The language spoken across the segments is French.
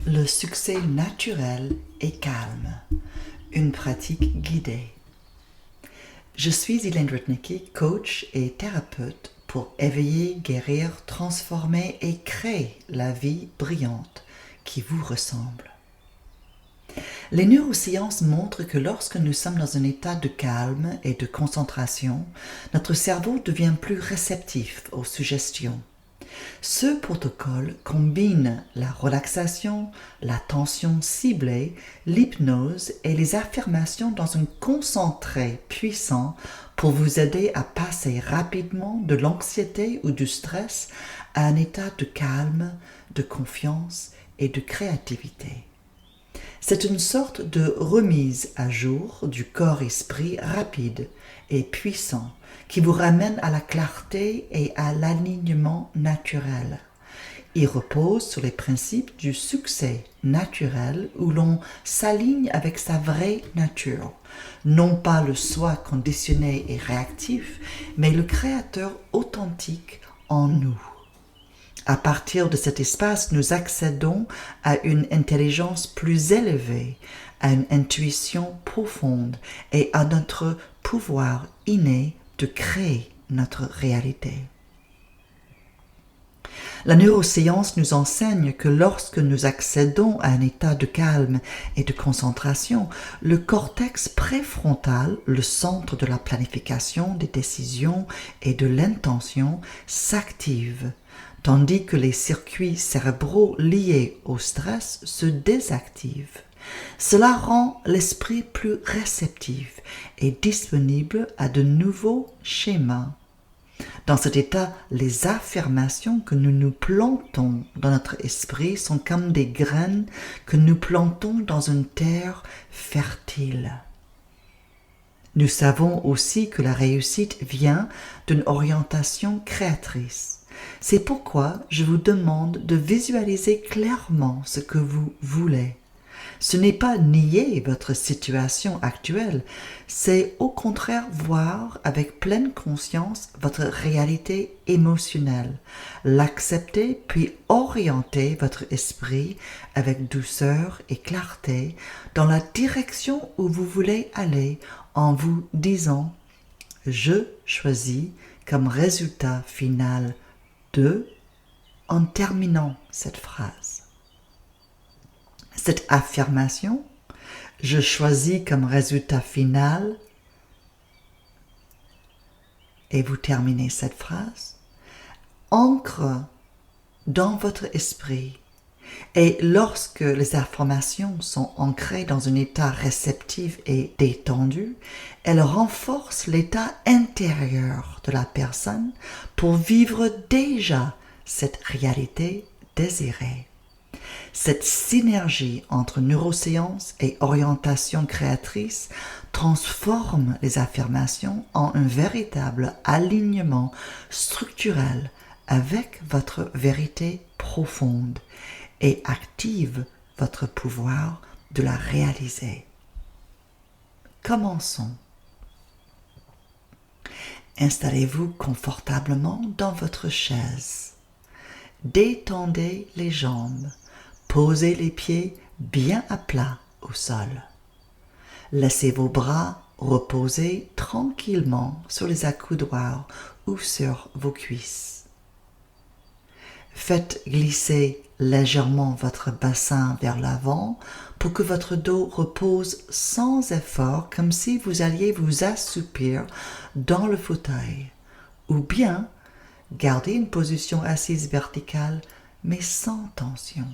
Le succès naturel et calme. Une pratique guidée. Je suis Elaine Rudnicki, coach et thérapeute pour éveiller, guérir, transformer et créer la vie brillante qui vous ressemble. Les neurosciences montrent que lorsque nous sommes dans un état de calme et de concentration, notre cerveau devient plus réceptif aux suggestions. Ce protocole combine la relaxation, l'attention ciblée, l'hypnose et les affirmations dans un concentré puissant pour vous aider à passer rapidement de l'anxiété ou du stress à un état de calme, de confiance et de créativité. C'est une sorte de remise à jour du corps-esprit rapide et puissant qui vous ramène à la clarté et à l'alignement naturel. Il repose sur les principes du succès naturel où l'on s'aligne avec sa vraie nature, non pas le soi conditionné et réactif, mais le créateur authentique en nous. À partir de cet espace, nous accédons à une intelligence plus élevée, à une intuition profonde et à notre pouvoir inné de créer notre réalité. La neuroscience nous enseigne que lorsque nous accédons à un état de calme et de concentration, le cortex préfrontal, le centre de la planification, des décisions et de l'intention, s'active, tandis que les circuits cérébraux liés au stress se désactivent. Cela rend l'esprit plus réceptif et disponible à de nouveaux schémas. Dans cet état, les affirmations que nous nous plantons dans notre esprit sont comme des graines que nous plantons dans une terre fertile. Nous savons aussi que la réussite vient d'une orientation créatrice. C'est pourquoi je vous demande de visualiser clairement ce que vous voulez. Ce n'est pas nier votre situation actuelle, c'est au contraire voir avec pleine conscience votre réalité émotionnelle, l'accepter puis orienter votre esprit avec douceur et clarté dans la direction où vous voulez aller en vous disant « Je choisis comme résultat final de » en terminant cette phrase. Cette affirmation, je choisis comme résultat final, et vous terminez cette phrase, ancre dans votre esprit. Et lorsque les affirmations sont ancrées dans un état réceptif et détendu, elles renforcent l'état intérieur de la personne pour vivre déjà cette réalité désirée. Cette synergie entre neurosciences et orientation créatrice transforme les affirmations en un véritable alignement structurel avec votre vérité profonde et active votre pouvoir de la réaliser. Commençons. Installez-vous confortablement dans votre chaise. Détendez les jambes. Posez les pieds bien à plat au sol. Laissez vos bras reposer tranquillement sur les accoudoirs ou sur vos cuisses. Faites glisser légèrement votre bassin vers l'avant pour que votre dos repose sans effort, comme si vous alliez vous assoupir dans le fauteuil. Ou bien, gardez une position assise verticale, mais sans tension.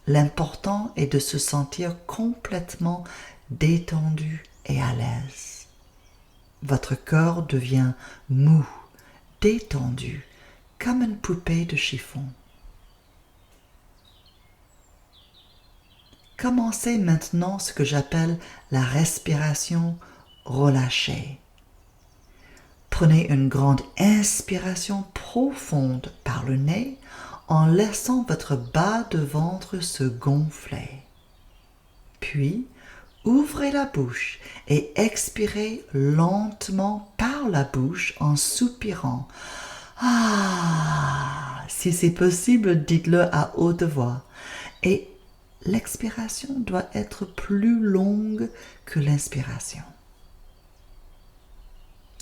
L'important est de se sentir complètement détendu et à l'aise. Votre corps devient mou, détendu, comme une poupée de chiffon. Commencez maintenant ce que j'appelle la respiration relâchée. Prenez une grande inspiration profonde par le nez en laissant votre bas de ventre se gonfler. Puis, ouvrez la bouche et expirez lentement par la bouche en soupirant. Ah! Si c'est possible, dites-le à haute voix. Et l'expiration doit être plus longue que l'inspiration.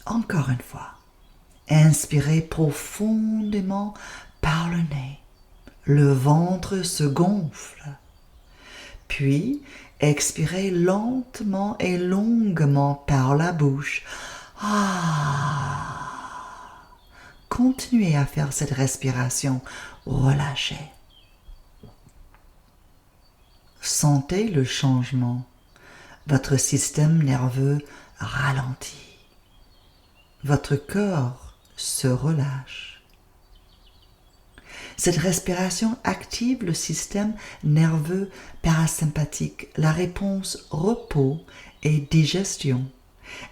Encore une fois, inspirez profondément par le nez. Le ventre se gonfle. Puis, expirez lentement et longuement par la bouche. Continuez à faire cette respiration relâchée. Sentez le changement. Votre système nerveux ralentit. Votre corps se relâche. Cette respiration active le système nerveux parasympathique, la réponse repos et digestion.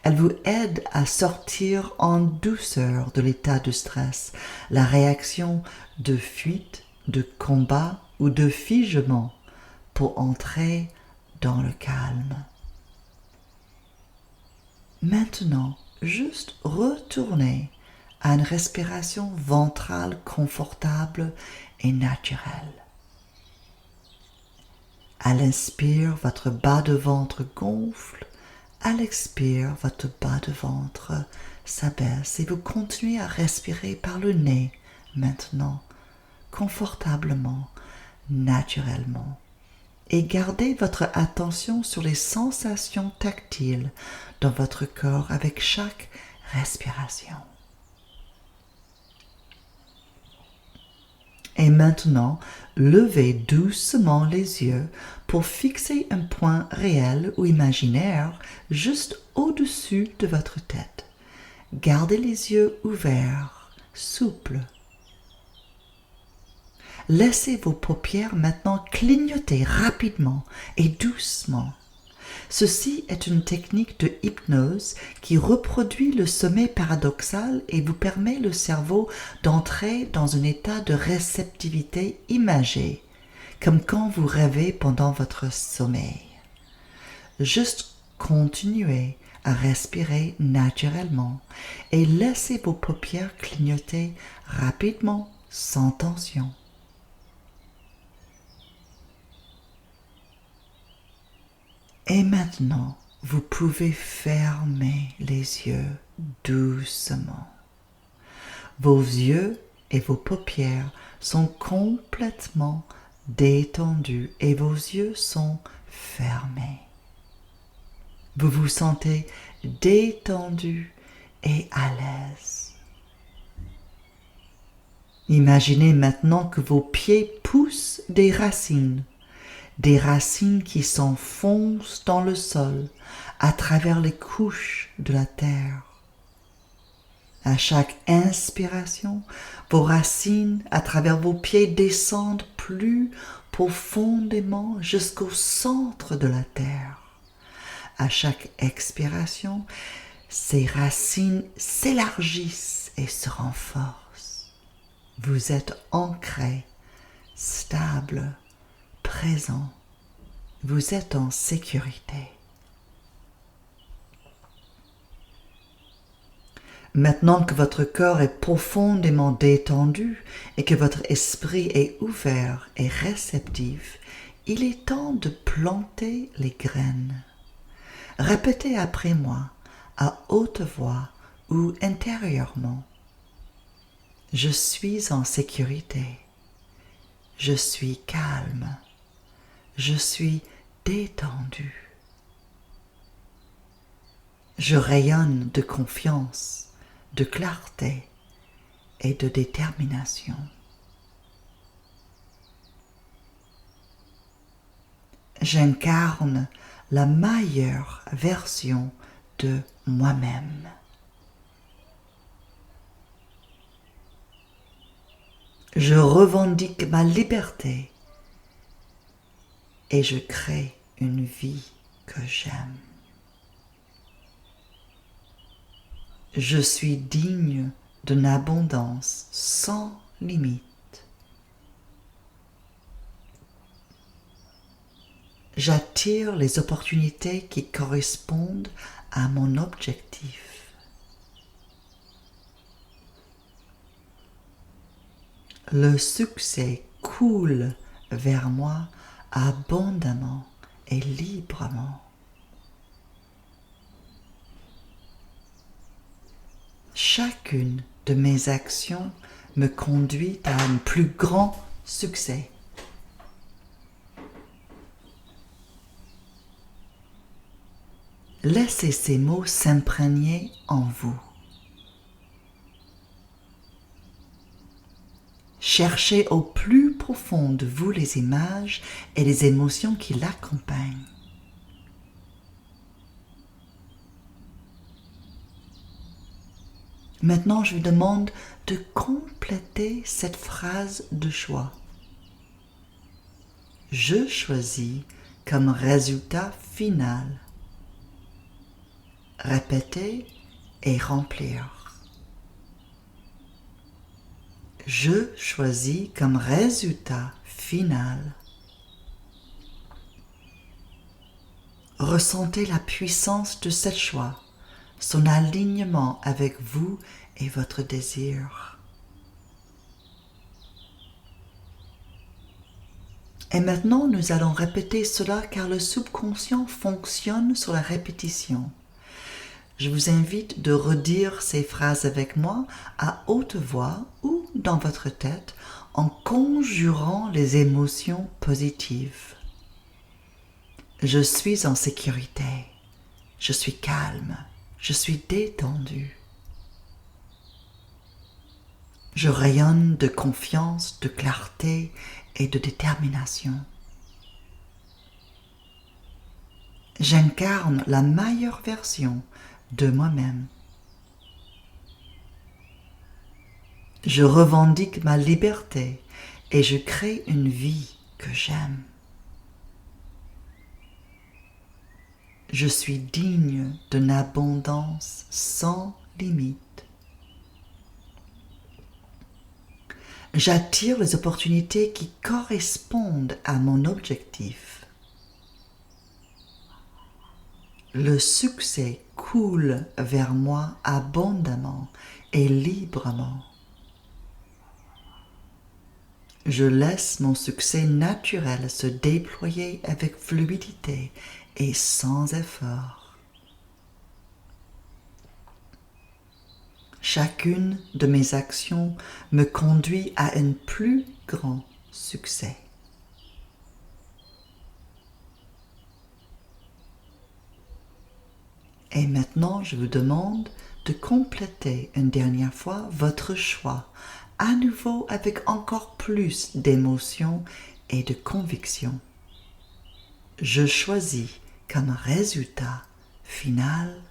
Elle vous aide à sortir en douceur de l'état de stress, la réaction de fuite, de combat ou de figement pour entrer dans le calme. Maintenant, juste retournez à une respiration ventrale confortable et naturelle. À l'inspire, votre bas de ventre gonfle. À l'expire, votre bas de ventre s'abaisse et vous continuez à respirer par le nez maintenant, confortablement, naturellement. Et gardez votre attention sur les sensations tactiles dans votre corps avec chaque respiration. Et maintenant, levez doucement les yeux pour fixer un point réel ou imaginaire juste au-dessus de votre tête. Gardez les yeux ouverts, souples. Laissez vos paupières maintenant clignoter rapidement et doucement. Ceci est une technique de hypnose qui reproduit le sommeil paradoxal et vous permet le cerveau d'entrer dans un état de réceptivité imagée, comme quand vous rêvez pendant votre sommeil. Juste continuez à respirer naturellement et laissez vos paupières clignoter rapidement, sans tension. Et maintenant, vous pouvez fermer les yeux doucement. Vos yeux et vos paupières sont complètement détendus et vos yeux sont fermés. Vous vous sentez détendu et à l'aise. Imaginez maintenant que vos pieds poussent des racines qui s'enfoncent dans le sol à travers les couches de la terre. À chaque inspiration, vos racines à travers vos pieds descendent plus profondément jusqu'au centre de la terre. À chaque expiration, ces racines s'élargissent et se renforcent. Vous êtes ancré, stable, présent. Vous êtes en sécurité. Maintenant que votre corps est profondément détendu et que votre esprit est ouvert et réceptif, il est temps de planter les graines. Répétez après moi, à haute voix ou intérieurement. Je suis en sécurité. Je suis calme. Je suis détendu. Je rayonne de confiance, de clarté et de détermination. J'incarne la meilleure version de moi-même. Je revendique ma liberté et je crée une vie que j'aime. Je suis digne d'une abondance sans limite. J'attire les opportunités qui correspondent à mon objectif. Le succès coule vers moi abondamment et librement. Chacune de mes actions me conduit à un plus grand succès. Laissez ces mots s'imprégner en vous. Cherchez au plus profond de vous les images et les émotions qui l'accompagnent. Maintenant, je vous demande de compléter cette phrase de choix. Je choisis comme résultat final. Répéter et remplir. Je choisis comme résultat final. Ressentez la puissance de ce choix, son alignement avec vous et votre désir. Et maintenant, nous allons répéter cela car le subconscient fonctionne sur la répétition. Je vous invite de redire ces phrases avec moi à haute voix ou dans votre tête en conjurant les émotions positives. Je suis en sécurité. Je suis calme. Je suis détendu. Je rayonne de confiance, de clarté et de détermination. J'incarne la meilleure version de moi-même. Je revendique ma liberté et je crée une vie que j'aime. Je suis digne d'une abondance sans limite. J'attire les opportunités qui correspondent à mon objectif. Le succès coule vers moi abondamment et librement. Je laisse mon succès naturel se déployer avec fluidité et sans effort. Chacune de mes actions me conduit à un plus grand succès. Et maintenant, je vous demande de compléter une dernière fois votre choix, à nouveau avec encore plus d'émotion et de conviction. Je choisis comme résultat final.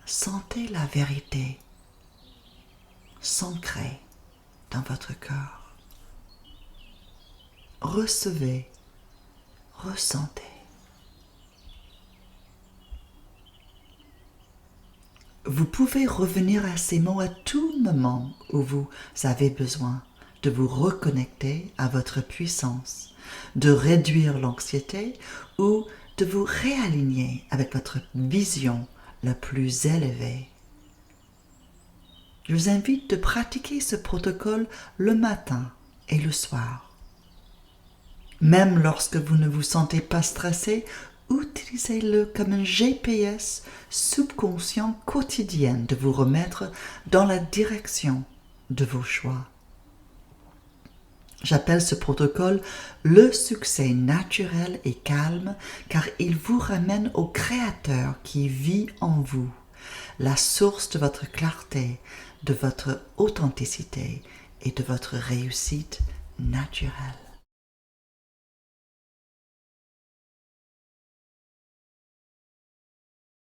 Sentez la vérité s'ancrer dans votre cœur. Recevez, ressentez. Vous pouvez revenir à ces mots à tout moment où vous avez besoin de vous reconnecter à votre puissance, de réduire l'anxiété ou de vous réaligner avec votre vision la plus élevée. Je vous invite de pratiquer ce protocole le matin et le soir. Même lorsque vous ne vous sentez pas stressé, utilisez-le comme un GPS subconscient quotidien de vous remettre dans la direction de vos choix. J'appelle ce protocole le succès naturel et calme car il vous ramène au Créateur qui vit en vous, la source de votre clarté, de votre authenticité et de votre réussite naturelle.